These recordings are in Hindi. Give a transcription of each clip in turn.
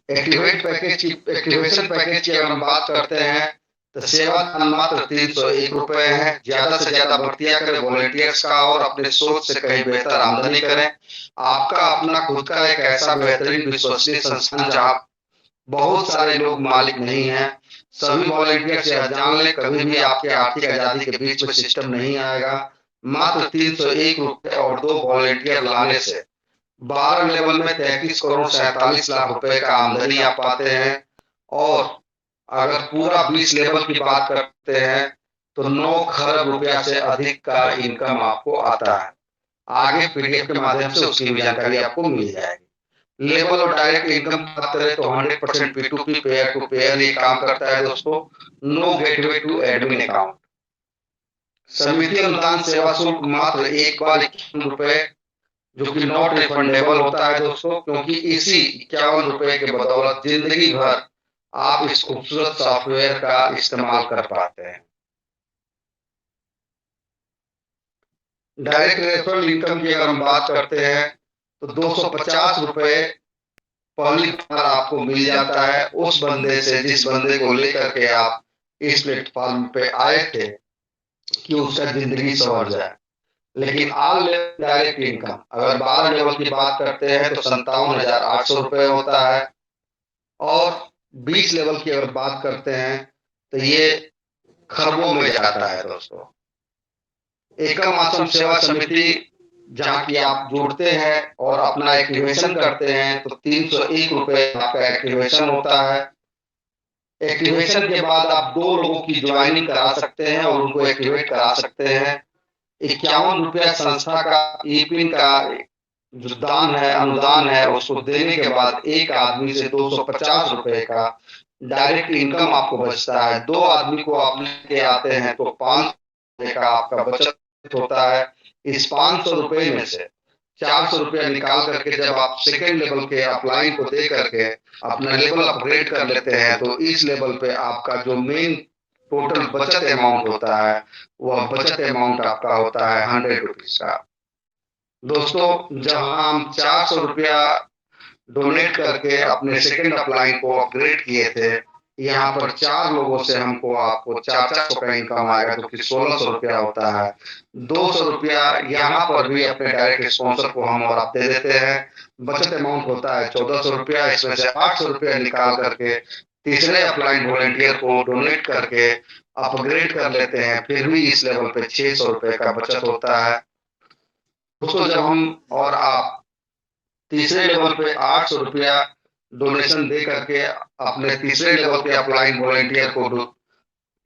एक्टिवेशन पैकेज की अगर हम बात करते हैं तो सेवा धन मात्र 301 रुपए है। ज्यादा से ज्यादा भर्तियां करें वॉलेंटियर्स का और अपने सोच से कहीं बेहतर आमदनी करें। आपका अपना खुद का एक ऐसा बेहतरीन विश्वसनीय संस्थान जहां बहुत सारे लोग मालिक नहीं हैं। सभी वॉलेंटियर से जान लें, कभी भी आपके आर्थिक आजादी के बीच में सिस्टम नहीं आएगा। मात्र 301 रुपए और 2 वॉलेंटियर लाने से 12 लेवल में 33 करोड़ 47 लाख रुपए का आमदनी आप पाते हैं। और अगर पूरा 20 लेवल की बात करते हैं तो 9 खरब रुपया से अधिक का इनकम आपको आता है। आगे पीडीएफ के माध्यम से उसकी भी जानकारी आपको मिल जाएगी। लेवल और डायरेक्ट इनकम की बात करें तो 100% P2P पेयर टू पेयर ये काम करता है दोस्तों। No gateway to admin account. समिति अनुदान सेवा शुल्क मात्र एक बार 51 रुपए, जो कि नॉट रिफंडेबल होता है दोस्तों, क्योंकि इसी 51 रुपए के बदौलत जिंदगी भर आप इस खूबसूरत सॉफ्टवेयर का इस्तेमाल कर पाते हैं। डायरेक्ट रेफरल इनकम की अगर हम बात करते हैं तो 250 रुपए पहली बार आपको मिल जाता है उस बंदे से जिस बंदे को लेकर के आप इस प्लेटफॉर्म पे आए थे कि उसका जिंदगी संवर जाए। लेकिन ऑल लेवल डायरेक्ट इनकम अगर 12 लेवल की बात करते हैं तो 57,800 रुपए होता है। और 20 लेवल की अगर बात करते हैं तो ये खरबों में जाता है दोस्तों। एकम आश्रम सेवा समिति जहाँ की आप जुड़ते हैं और अपना एक्टिवेशन करते हैं तो 301 रुपए आपका एक्टिवेशन होता है। एक्टिवेशन के बाद आप 2 लोगों की ज्वाइनिंग करा सकते हैं और उनको एक्टिवेट करा सकते हैं। 51 रुपया संस्था का ईपिन का जो दान है, अनुदान है, उसको देने के बाद एक आदमी से 250 रुपए का डायरेक्ट इनकम आपको बचता है। 2 आदमी को आप लेके आते हैं तो 500 रुपए का आपका बचत होता है। इस 500 रुपए में से 400 रुपया निकाल करके जब आप सेकेंड लेवल के अपलाइन को दे करके अपना लेवल अपग्रेड कर लेते हैं तो इस लेवल पे आपका जो मेन टोटल बचत अमाउंट होता है वह बचत अमाउंट आपका होता है 100 रुपीज का। दोस्तों जब हम 400 रुपया डोनेट करके अपने सेकेंड अपलाइन को अपग्रेड किए थे, यहाँ पर 4 लोगों से हमको आपको 400 का इनकम आएगा जो कि 1600 रुपया होता है। 200 रुपया यहाँ पर भी अपने डायरेक्ट स्पॉन्सर को हम और आप दे देते हैं। बचत अमाउंट होता है 1400 रुपया। इसमें से 800 रुपया निकाल करके तीसरे अपलाइन वॉलेंटियर को डोनेट करके अपग्रेड कर लेते हैं। फिर भी इस लेवल पे 600 रुपए का बचत होता है। दोस्तों जब हम और आप तीसरे लेवल पे 800 रुपया डोनेशन दे करके अपने तीसरे लेवल के अपलाइन वॉलेंटियर को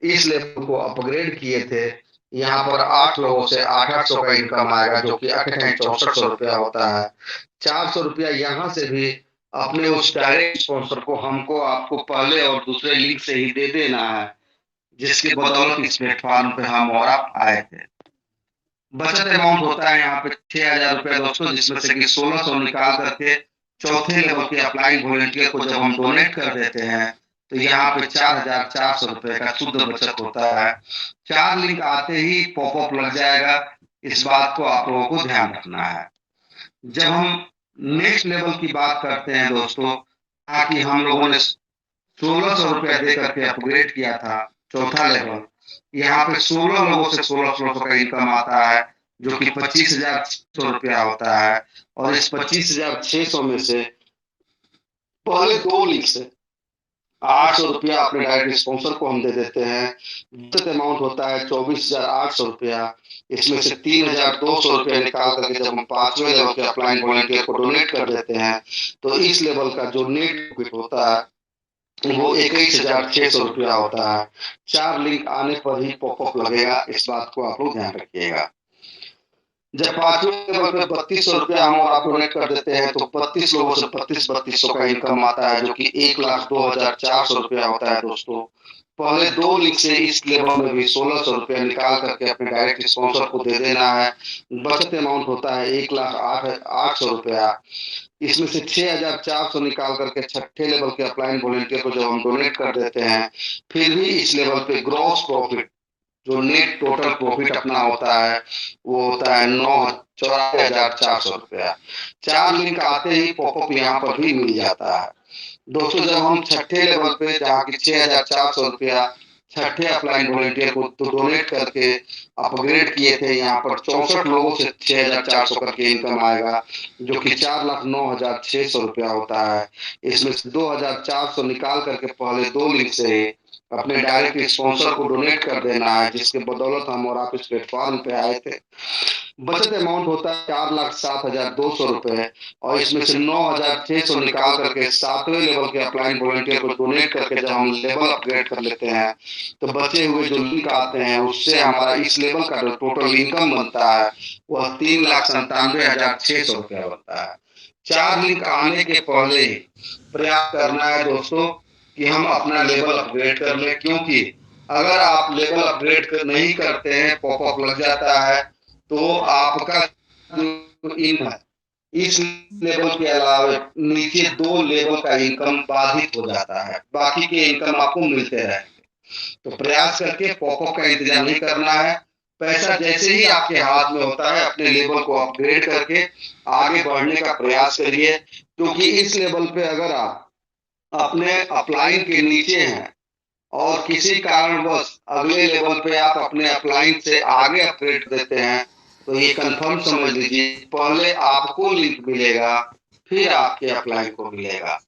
इस लेवल को अपग्रेड किए थे, यहाँ पर 8 लोगों से 800 का इनकम आएगा जो कि 6400 रुपया होता है। 400 रुपया यहाँ से भी अपने उस डायरेक्ट स्पॉन्सर को हमको आपको पहले और दूसरे लिंक से ही दे देना है, जिसके बदौलत इस प्लेटफॉर्म पे हम और आप आए थे। बचत अमाउंट होता है यहाँ पे 6000 रुपया दोस्तों, जिसमें से कि 1600 निकाल करके चौथे लेवल के अपलाइंग वॉलेंटियर को जब हम डोनेट कर देते हैं तो यहाँ पे 4400 रुपए का शुद्ध बचत होता है। 4 लिंक आते ही पॉपअप लग जाएगा, इस बात को आप लोगों को ध्यान रखना है। जब हम नेक्स्ट लेवल की बात करते हैं दोस्तों, ताकि हम लोगों ने 1600 रुपया दे करके अपग्रेड किया था चौथा लेवल, यहाँ पे 16 लोगों से 1600 का इनकम आता है जो कि 25,600 रुपया होता है। और इस 25,600 में से पहले 2 लिंक से 800 रुपया अपने डायरेक्ट स्पॉन्सर को हम दे देते हैं। बचत अमाउंट होता है 24,800 रुपया। इसमें से 3,200 रुपया निकाल करके जब हम 5वें लेवल के अपलाइन वॉलेंटियर को डोनेट कर देते हैं तो इस लेवल का जो नेट प्रॉफिट होता है वो 21,600 रुपया होता है। 4 लिंक आने पर ही पॉपअप लगेगा, इस बात को आप लोग ध्यान रखिएगा। जब 5वें लेवल पे 3200 रुपया हम और आप डोनेट कर देते हैं तो 32 लोगों से 3200 का इनकम आता है जो कि 1,02,400 रुपया होता है दोस्तों। पहले 2 लिंक से इस लेवल में भी 1600 रुपया निकाल करके अपने डायरेक्ट स्पॉन्सर को दे देना है। बचत अमाउंट होता है 1,08,800 रुपया। इसमें से 6,400 निकाल करके छठे लेवल के अपलाइन वॉलेंटियर को जब हम डोनेट कर देते हैं, फिर भी इस लेवल पे ग्रॉस प्रॉफिट जो नेट टोटल प्रॉफिट अपना होता है वो होता है 9,84,400 रुपया। 4 लिंक आते ही पॉपअप यहाँ पर भी मिल जाता है। दोस्तों जब हम छठे लेवल पे जहाँ की 6,400 रुपया छठे अपलाइन वॉलंटियर को तो डोनेट करके अपग्रेड किए थे, यहाँ पर 64 लोगों से 6,400 करके इनकम आएगा, जो कि 4,09,600 रुपया होता है। इसमें से 2,400 निकाल करके पहले 2 लिंक से अपने डायरेक्ट स्पॉन्सर को डोनेट कर देना है, जिसके बदौलत हम और आप इस प्लेटफॉर्म पे आए थे। बचत अमाउंट होता है 4,07,200 रुपए और इसमें से 9,600 निकाल करके 7वें लेवल के अपलाइन वॉलंटियर को डोनेट करके जब हम लेवल अपग्रेड कर लेते हैं तो बचे हुए जो लिंक आते हैं उससे हमारा इस लेवल का जो टोटल इनकम बनता है वह 3,97,600 रुपया बनता है। 4 लिंक आने के पहले प्रयास करना है दोस्तों कि हम अपना लेवल अपग्रेड कर लें, क्योंकि अगर आप लेवल अपग्रेड नहीं करते हैं पॉपअप लग जाता है तो आपका जो इन है इस लेवल के अलावा नीचे 2 लेवल का इनकम बाधित हो जाता है, बाकी के इनकम आपको मिलते रहेंगे। तो प्रयास करके पॉपअप का इंतजार नहीं करना है। पैसा जैसे ही आपके हाथ में होता है अपने लेवल को अपग्रेड करके आगे बढ़ने का प्रयास करिए, क्योंकि इस लेवल पे अगर आप अपने अपलाइन के नीचे हैं और किसी कारणवश अगले लेवल पे आप अपने अपलाइन से आगे अपग्रेड देते हैं तो ये कंफर्म समझ लीजिए पहले आपको लिंक मिलेगा फिर आपके अपलाइन को मिलेगा।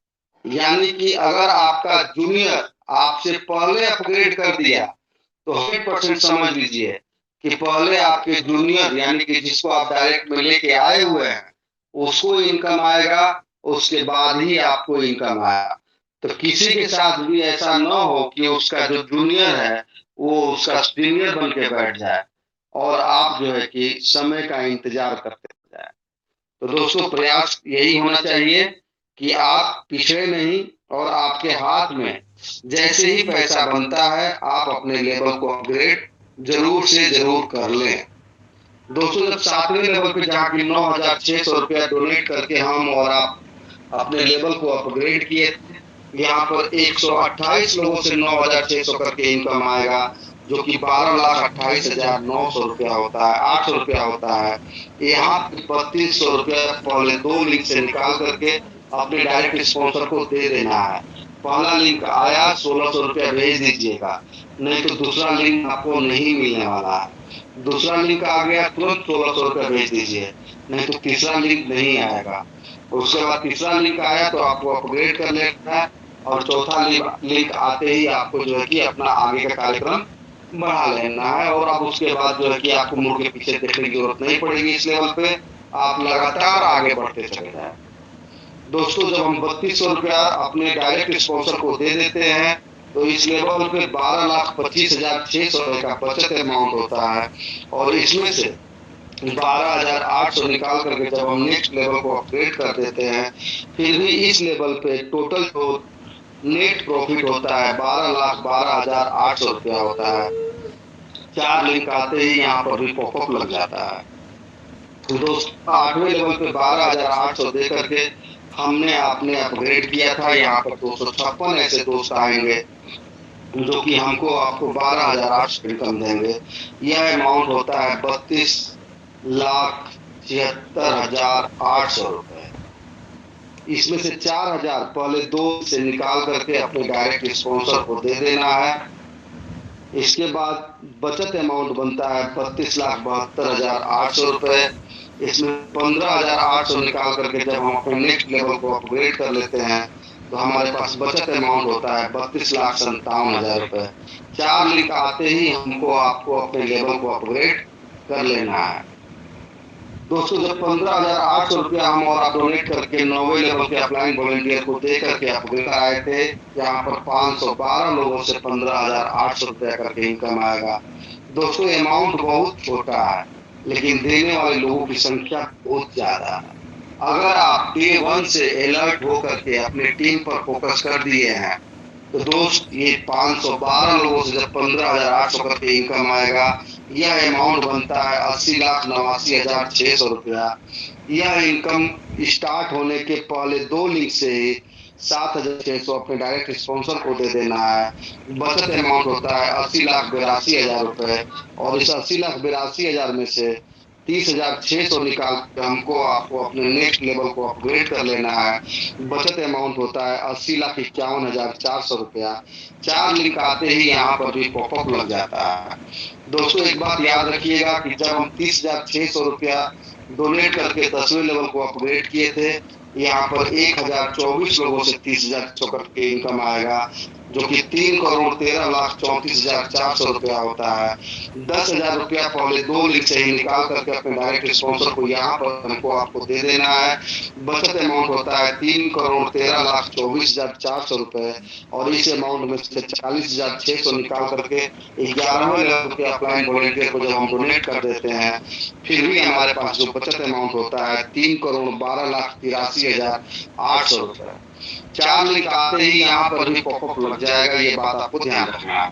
यानी कि अगर आपका जूनियर आपसे पहले अपग्रेड कर दिया तो 100% समझ लीजिए कि पहले आपके जूनियर यानी कि जिसको आप डायरेक्ट में लेके आए हुए हैं उसको इनकम आएगा, उसके बाद ही आपको इनकम आएगा। तो किसी के साथ भी ऐसा न हो कि उसका जो जूनियर है वो उसका सीनियर बन के बैठ जाए और आप जो है कि समय का इंतजार करते जाए। तो दोस्तों प्रयास यही होना चाहिए कि आप पिछड़े नहीं और आपके हाथ में जैसे ही पैसा बनता है आप अपने लेवल को अपग्रेड जरूर से जरूर कर लें। दोस्तों जब 7वें लेवल पे जहाँ की 9,600 रुपया डोनेट करके हम और आप अपने लेवल को अपग्रेड किए थे, यहाँ पर 128 लोगों से 9,600 करके इनकम आएगा, जो कि 12,28,900 रुपया होता है, 800 रुपया होता है। यहाँ 3,200 रुपया पहले 2 लिंक से निकाल करके अपने डायरेक्ट स्पॉन्सर को दे देना है। पहला लिंक आया 1,600 रुपया भेज दीजिएगा, नहीं तो दूसरा लिंक आपको नहीं मिलने वाला है। दूसरा लिंक आ गया तुरंत 1,600 रुपया भेज दीजिए, नहीं तो तीसरा लिंक नहीं आएगा। उसके बाद तीसरा लिंक आया तो आपको अपग्रेड कर लेना है और चौथा लिंक आते ही आपको जो है कि अपना आगे का कार्यक्रम बढ़ा लेना है और अब उसके बाद जो है कि आपको मुड़ के पीछे देखने की जरूरत नहीं पड़ेगी। इस लेवल पे आप लगातार आगे बढ़ते चले जाए। दोस्तों जब हम 3,200 रुपया अपने डायरेक्ट स्पॉन्सर को दे देते हैं तो इस लेवल पे 12,25,600 का बचत अमाउंट होता है और इसमें से 12,800 निकाल करके जब हम नेक्स्ट लेवल को अपग्रेड कर देते हैं फिर भी इस लेवल पे टोटल जो नेट प्रॉफिट होता है 12,12,800 रुपया होता है। 4 लिंक आते ही यहाँ पर भी पॉपअप लग जाता है। तो दोस्तों 8वें लेवल पे 12,800 दे करके हमने आपने अपग्रेड किया था। यहाँ पर 256 ऐसे दोस्त आएंगे जो कि हमको आपको 12,800 इनकम देंगे। यह अमाउंट होता है 32,76,800 रुपए। इसमें से 4,000 पहले 2 से निकाल करके अपने डायरेक्ट स्पॉन्सर को दे देना है। इसके बाद बचत अमाउंट बनता है 32,72,800 रुपए। इसमें 15,800 निकाल करके जब हम अपने नेक्स्ट लेवल को अपग्रेड कर लेते हैं तो हमारे पास बचत अमाउंट होता है 32,57,000 रुपए। 4 लिंक आते ही हमको आपको अपने लेवल को अपग्रेड कर लेना है। दोस्तों जब 15,800 रुपया हम और आप डोनेट करके 9वें लेवल के अपलाइन वॉलंटियर को दे करके अपग्रेड आए थे, यहाँ पर 512 लोगों से 15,800 रुपया करके इनकम आएगा। दोस्तों अमाउंट बहुत छोटा है लेकिन देने वाले लोगों की संख्या बहुत ज्यादा है। अगर आप डे 1 से अलर्ट होकर के अपने टीम पर फोकस कर दिए हैं तो दोस्त ये 512 लोगों से जब 15,800 करके इनकम आएगा, यह अमाउंट बनता है 80,89,600 रुपया। यह इनकम स्टार्ट होने के पहले 2 लिंक से ही 7,600 अपने डायरेक्ट स्पॉन्सर को दे देना है। बचत अमाउंट होता है 80,82,000 रुपए और इस 80,82,000 में से 30,600 निकाल के हमको आपको अपने नेक्स्ट लेवल को अपग्रेड कर लेना है। बचत अमाउंट होता है 80,51,400 रुपया। 4 लिंक आते ही यहाँ पर भी पॉपअप लग जाता है। दोस्तों एक बात याद रखिएगा कि जब हम 30,600 रुपया डोनेट करके 10वें लेवल को अपग्रेड किए थे, यहाँ पर 1,024 लोगों से 30,600 करके इनकम आएगा, जो कि 3,13,34,400 रुपया होता है। 10,000 रुपया पहले 2 लिंक से ही निकाल करके अपने डायरेक्ट स्पॉन्सर को यहाँ पर हमको आपको दे देना है। बचत अमाउंट होता है 3,13,24,400 रुपए और इस अमाउंट में से 40,600 निकाल करके 11वें लेवल के अपलाइन वॉलंटियर को जब हम डोनेट कर देते हैं, फिर भी हमारे पास जो बचत अमाउंट होता है 3,12,83,800 रुपए। 4 लिंक आते ही यहाँ पर भी पॉपअप लग जाएगा, ये बात आपको ध्यान रखना है।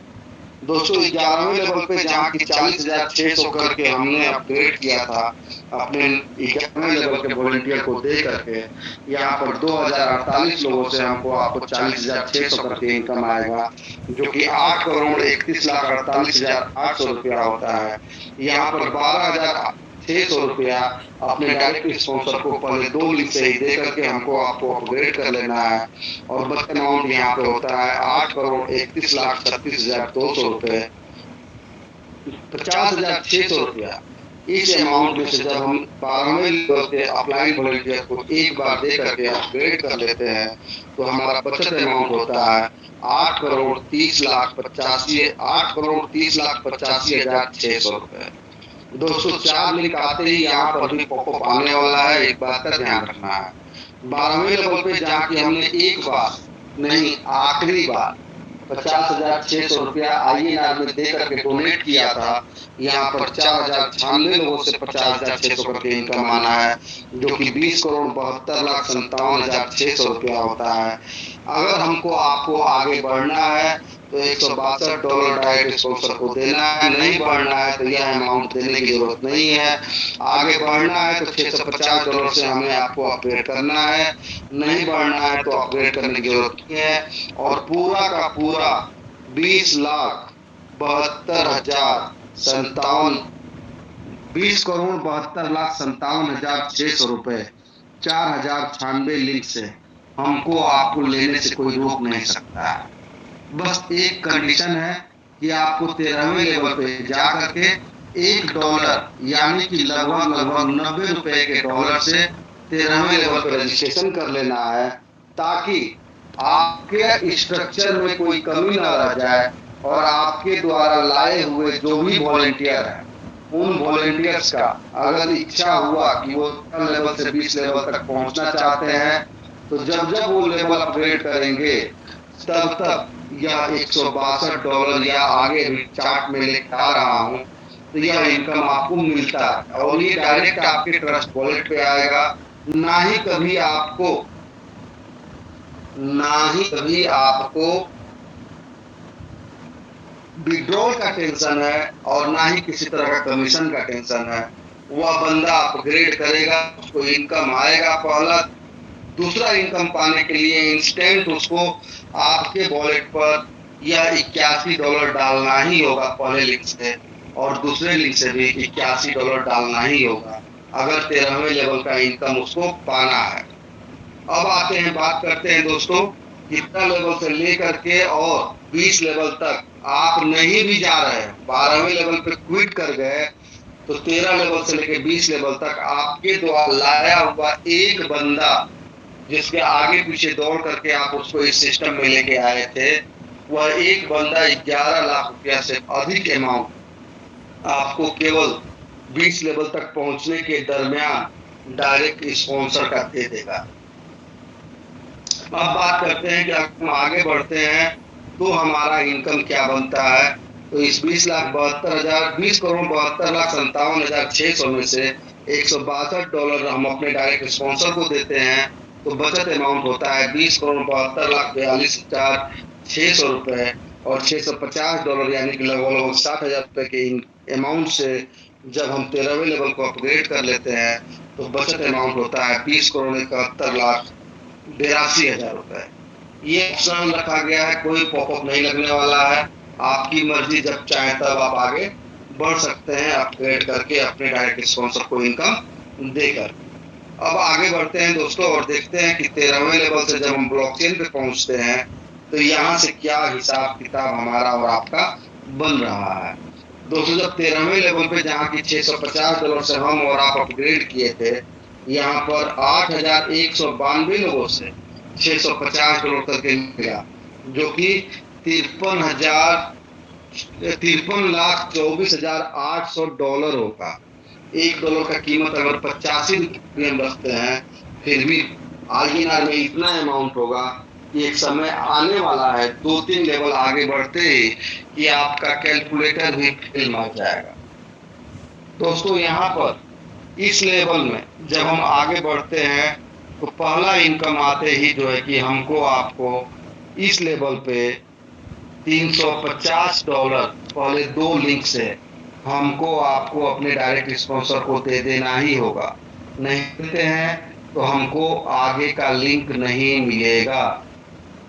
दोस्तों 11वें लेवल पे जहाँ की 40,600 करके हमने अपग्रेड किया था अपने 11वें लेवल के वॉलंटियर को दे करके, यहाँ पर 2,048 लोगों से हमको आपको 40,600 करके इनकम आएगा, जो कि 8,31,48,800 रुपया होता है। यहाँ पर 12,600 रुपया अपने डायरेक्ट स्पॉन्सर को पहले 2 लिंक से ही दे करके हमको आपको अपग्रेड कर लेना है और बचत अमाउंट यहाँ पे होता है 8,31,36,200 रुपए, 50,600 रुपया। इस अमाउंट में से जब हम 12वें लेवल के अपलाइन वॉलंटियर को एक बार दे करके अपग्रेड कर लेते हैं, तो हमारा बचत अमाउंट होता है 8,30,85,600 रुपए। दोस्तों 4 लिंक आते ही यहाँ पर भी पॉपअप आने वाला है, एक बात का ध्यान रखना है। 12वें लेवल पे जाके हमने एक बार नहीं आखिरी बार 50,600 रुपया INR में दे करके डोनेट किया था। यहाँ पर 4,096 लोगों से 50,600 करके इनकम आना है, जो कि 20,72,57,600 रुपया होता है। अगर हमको आपको आगे बढ़ना है तो $162 डायरेक्ट स्पॉन्सर को देना है, नहीं बढ़ना है तो यह अमाउंट देने की जरूरत नहीं है। आगे बढ़ना है तो $650 से हमें आपको अपग्रेड करना है, नहीं बढ़ना है तो अपग्रेड करने की जरूरत नहीं है। और पूरा का पूरा 20,72,57,600 रुपए 4,096 लिंक से हमको आपको लेने से कोई रोक नहीं सकता है। बस एक कंडीशन है कि आपको 13वें लेवल पे जा करके $1 यानी कि लगभग 90 रुपए के डॉलर से 13वें लेवल पे रजिस्ट्रेशन कर लेना है, ताकि आपके स्ट्रक्चर में कोई कमी न रह जाए और आपके द्वारा लाए हुए जो भी वॉलंटियर है, उन वॉलंटियर्स का अगर इच्छा हुआ कि वो लेवल से 20 लेवल तक पहुंचना चाहते हैं, तो जब जब वो लेवल अपग्रेड करेंगे तब तक यह $162 या आगे भी चार्ट में लेकर आ रहा हूँ, तो यह इनकम आपको मिलता है और ये डायरेक्ट आपके ट्रस्ट वॉलेट पे आएगा। ना ही कभी आपको विड्रॉल का टेंशन है और ना ही किसी तरह का कमीशन का टेंशन है। वह बंदा अपग्रेड करेगा, उसको इनकम आएगा पहला। दूसरा इनकम पाने के लिए इंस्टेंट उसको आपके वॉलेट पर यह $81 डालना ही होगा पहले लिंक से, और दूसरे लिंक से भी $81 डालना ही होगा अगर 13वें लेवल का इनकम उसको पाना है। अब आते हैं, बात करते हैं दोस्तों, कितना लेवल से लेकर के और 20 लेवल तक आप नहीं भी जा रहे हैं, 12वें लेवल पे क्विट कर गए, तो 13 लेवल से लेकर 20 लेवल तक आपके द्वारा लाया हुआ एक बंदा, जिसके आगे पीछे दौड़ करके आप उसको इस सिस्टम में लेके आए थे, वह एक बंदा 11 लाख रुपया से अधिक अमाउंट आपको केवल 20 लेवल तक पहुंचने के दरमियान डायरेक्ट स्पॉन्सर का दे देगा। अब बात करते हैं कि अगर हम आगे बढ़ते हैं तो हमारा इनकम क्या बनता है। तो इस 20,72,57,600 में से $162 हम अपने डायरेक्ट स्पॉन्सर को देते हैं, तो बचत अमाउंट होता है 20,72,42,600 रुपए और $650 यानी कि लगभग 60,000 रुपए के अमाउंट से जब हम 13वें लेवल को अपग्रेड कर लेते हैं तो बचत अमाउंट होता है 20,71,82,हजार रुपए। ये ऑप्शन रखा गया है, कोई पॉपअप नहीं लगने वाला है। आपकी मर्जी, जब चाहे तब आप आगे बढ़ सकते हैं अपग्रेड करके अपने डायरेक्ट स्पॉन्सर को इनकम देकर। अब आगे बढ़ते हैं दोस्तों और देखते हैं कि 13वें लेवल से जब हम ब्लॉकचेन पे पहुंचते हैं तो यहाँ से क्या हिसाब किताब हमारा और आपका बन रहा है। दोस्तों जब 13वें लेवल पे जहाँ की $650 से हम और आप अपग्रेड किए थे, यहाँ पर 8,192 लोगों से $650 करके मिला, जो कि 53,24,800 होगा। $1 का कीमत अगर 85 रुपये हम रखते हैं, फिर भी आईएनआर में इतना अमाउंट होगा कि एक समय आने वाला है 2-3 लेवल आगे बढ़ते ही कि आपका कैलकुलेटर भी फेल मार जाएगा। दोस्तों यहाँ पर इस लेवल में जब हम आगे बढ़ते हैं तो पहला इनकम आते ही जो है कि हमको आपको इस लेवल पे $350 पहले 2 लिंक से हमको आपको अपने डायरेक्ट स्पॉन्सर को दे देना ही होगा। नहीं देते हैं तो हमको आगे का लिंक नहीं मिलेगा।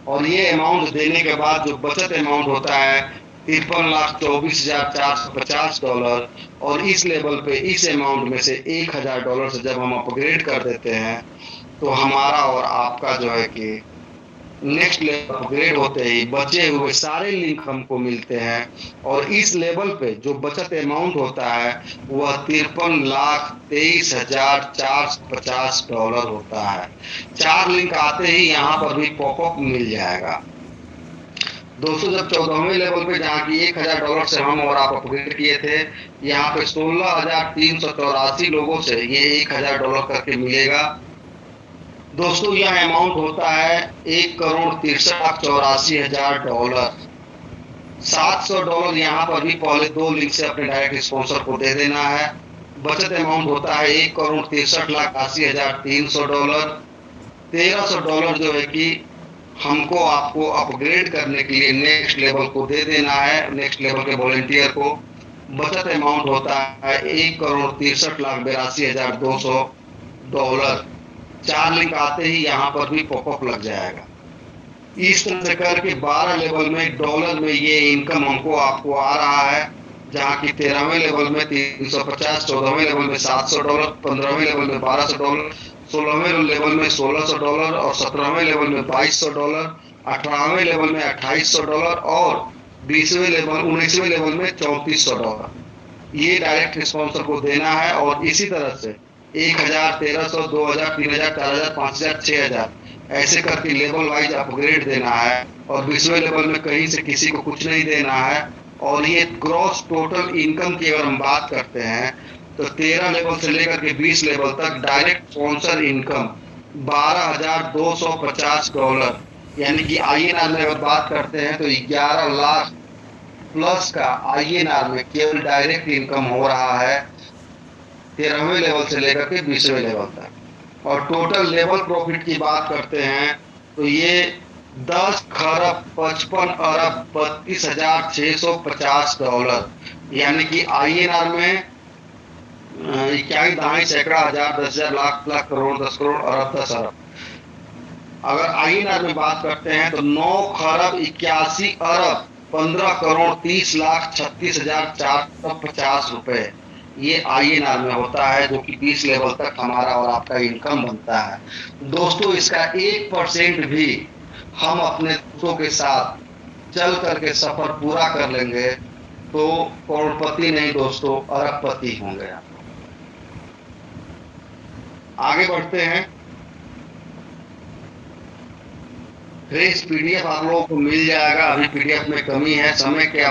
और ये अमाउंट देने के बाद जो बचत अमाउंट होता है $53,24,450, और इस लेवल पे इस अमाउंट में से $1,000 से जब हम अपग्रेड कर देते हैं तो हमारा और आपका जो है कि नेक्स्ट लेवल अपग्रेड होते ही बचे हुए सारे लिंक हमको मिलते हैं। और इस लेवल पे जो बचत अमाउंट होता है वह $53,23,450 होता है। 4 लिंक आते ही यहाँ पर भी पॉपअप मिल जाएगा। दोस्तों जब 14वें लेवल पे जहाँ की $1,000 से हम और आप अपग्रेड किए थे, यहाँ पे 16,384 लोगों से ये $1,000 करके मिलेगा। दोस्तों यह अमाउंट होता है $1,63,84,000। $700 यहाँ पर भी पहले 2 लिंक से अपने डायरेक्ट स्पॉन्सर को दे देना है। बचत अमाउंट होता है $1,63,80,300। $1,300 जो है कि हमको आपको अपग्रेड करने के लिए नेक्स्ट लेवल को दे देना है, नेक्स्ट लेवल के वॉलंटियर को। बचत अमाउंट होता है $1,63,82,200। 4 लिंक आते ही यहाँ पर भी पॉपअप लग जाएगा। इस तरह से करके 12 लेवल में डॉलर में ये इनकम हमको आपको आ रहा है, जहाँ की 13वें लेवल में 350, 14वें लेवल में $700, 15वें लेवल में $1,200, 16वें लेवल में $1,600 और 17वें लेवल में $2,200, 18वें लेवल में $2,800 और 19वें लेवल में $3,400। ये डायरेक्ट स्पॉन्सर को देना है। और इसी तरह से 1,000, 1,300, 2,000, 3,000, 4,000, 5,000, 6,000 ऐसे करके लेवल वाइज अपग्रेड देना है। और 20वें लेवल में कहीं से किसी को कुछ नहीं देना है। और ये ग्रॉस टोटल इनकम की अगर हम बात करते हैं तो 13 लेवल से लेकर के 20 लेवल तक डायरेक्ट स्पॉन्सर इनकम $12,250, यानी कि आईएनआर में अगर बात करते हैं तो 11 लाख प्लस का आईएनआर में केवल डायरेक्ट इनकम हो रहा है 13वें लेवल से लेकर के 20वें लेवल तक। और टोटल लेवल प्रॉफिट की बात करते हैं तो ये $10,32,32,650, यानी कि आईएनआर में 21 दहाई सैकड़ा हजार 10,000 लाख लाख करोड़ 10 करोड़ अरब 10 अरब। अगर आईएनआर में बात करते हैं तो 9,81,00,00,000 15 करोड़ 30 लाख 36,450 रुपए ये आईएनआर में होता है, जो कि 20 लेवल तक हमारा और आपका इनकम बनता है। दोस्तों इसका 1% भी हम अपने दोस्तों के साथ चल करके सफर पूरा कर लेंगे तो करोड़पति नहीं दोस्तों, अरबपति होंगे आप। आगे बढ़ते हैं। फ्रेश पीडीएफ आप लोगों को मिल जाएगा। अभी पीडीएफ में कमी है, समय के